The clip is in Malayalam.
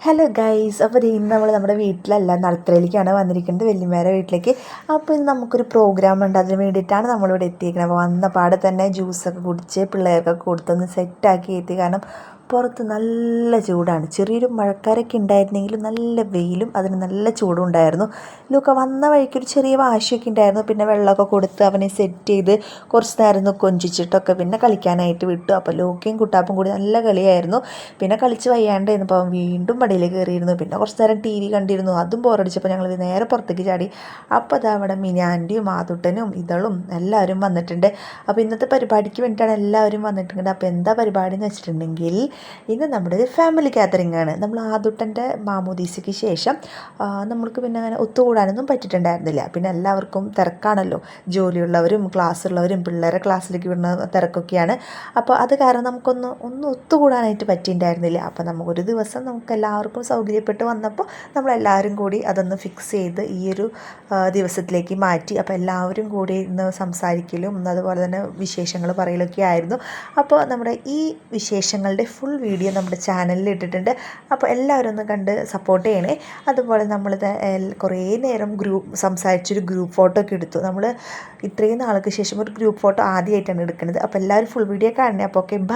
ഹലോ ഗൈസ്, അപ്പോൾ ഇന്ന് നമ്മൾ നമ്മുടെ വീട്ടിലല്ല നടത്തലിലേക്കാണ് വന്നിരിക്കുന്നത്, വല്യമ്മേരെ വീട്ടിലേക്ക്. അപ്പോൾ ഇന്ന് നമുക്കൊരു പ്രോഗ്രാം ഉണ്ട്, അതിന് വേണ്ടിയിട്ടാണ് നമ്മളിവിടെ എത്തിയിരിക്കുന്നത്. അപ്പോൾ വന്ന പാടെ തന്നെ ജ്യൂസൊക്കെ കുടിച്ച് പിള്ളേർക്കൊക്കെ കൊടുത്തൊന്ന് സെറ്റാക്കി എത്തി. കാരണം പുറത്ത് നല്ല ചൂടാണ്. ചെറിയൊരു മഴക്കാരൊക്കെ ഉണ്ടായിരുന്നെങ്കിലും നല്ല വെയിലും അതിന് നല്ല ചൂടും ഉണ്ടായിരുന്നു. ലൂക്ക വന്ന വഴിക്കൊരു ചെറിയ വാശിയൊക്കെ ഉണ്ടായിരുന്നു. പിന്നെ വെള്ളമൊക്കെ കൊടുത്ത് അവനെ സെറ്റ് ചെയ്ത് കുറച്ച് നേരം കൊഞ്ചിച്ചിട്ടൊക്കെ പിന്നെ കളിക്കാനായിട്ട് വിട്ടു. അപ്പോൾ ലൂക്കയും കുട്ടാപ്പും കൂടി നല്ല കളിയായിരുന്നു. പിന്നെ കളിച്ച് വയ്യാണ്ടായിരുന്നപ്പോൾ അവൻ വീണ്ടും പടിയിൽ കയറിയിരുന്നു. പിന്നെ കുറച്ച് നേരം ടി വി കണ്ടിരുന്നു. അതും ബോറടിച്ചപ്പോൾ ഞങ്ങൾ നേരെ പുറത്തേക്ക് ചാടി. അപ്പോൾ അത് അവിടെ മിനാൻ്റെയും ആതുട്ടനും ഇതളും എല്ലാവരും വന്നിട്ടുണ്ട്. അപ്പോൾ ഇന്നത്തെ പരിപാടിക്ക് വേണ്ടിയിട്ടാണ് എല്ലാവരും വന്നിട്ടുണ്ട്. അപ്പോൾ എന്താ പരിപാടി എന്ന് വെച്ചിട്ടുണ്ടെങ്കിൽ, ഇന്ന് നമ്മുടെ ഒരു ഫാമിലി ഗാദറിംഗ് ആണ്. നമ്മൾ ആതുട്ടൻ്റെ മാമോദീസയ്ക്ക് ശേഷം നമ്മൾക്ക് പിന്നെ അങ്ങനെ ഒത്തുകൂടാനൊന്നും പറ്റിയിട്ടുണ്ടായിരുന്നില്ല. പിന്നെ എല്ലാവർക്കും തിരക്കാണല്ലോ, ജോലിയുള്ളവരും ക്ലാസ്സുള്ളവരും പിള്ളേരെ ക്ലാസ്സിലേക്ക് വിടുന്ന തിരക്കൊക്കെയാണ്. അപ്പോൾ അത് കാരണം ഒന്നും ഒത്തുകൂടാനായിട്ട് പറ്റിയിട്ടുണ്ടായിരുന്നില്ല. അപ്പോൾ നമുക്കൊരു ദിവസം നമുക്ക് എല്ലാവർക്കും സൗകര്യപ്പെട്ട് വന്നപ്പോൾ നമ്മളെല്ലാവരും കൂടി അതൊന്ന് ഫിക്സ് ചെയ്ത് ഈ ഒരു ദിവസത്തിലേക്ക് മാറ്റി. അപ്പോൾ എല്ലാവരും കൂടി ഇന്ന് സംസാരിക്കലും അതുപോലെ തന്നെ വിശേഷങ്ങൾ പറയലൊക്കെ ആയിരുന്നു. അപ്പോൾ നമ്മുടെ ഈ വിശേഷങ്ങളുടെ ഫുൾ വീഡിയോ നമ്മുടെ ചാനലിൽ ഇട്ടിട്ടുണ്ട്. അപ്പോൾ എല്ലാവരും ഒന്ന് കണ്ട് സപ്പോർട്ട് ചെയ്യണേ. അതുപോലെ നമ്മളിത് കുറേ നേരം സംസാരിച്ചൊരു ഗ്രൂപ്പ് ഫോട്ടോ ഒക്കെ എടുത്തു. നമ്മൾ ഇത്രയും നാൾക്ക് ശേഷം ഒരു ഗ്രൂപ്പ് ഫോട്ടോ ആദ്യമായിട്ടാണ് എടുക്കുന്നത്. അപ്പോൾ എല്ലാവരും ഫുൾ വീഡിയോ കാണണേ. അപ്പോൾ ഓക്കെ, ബൈ.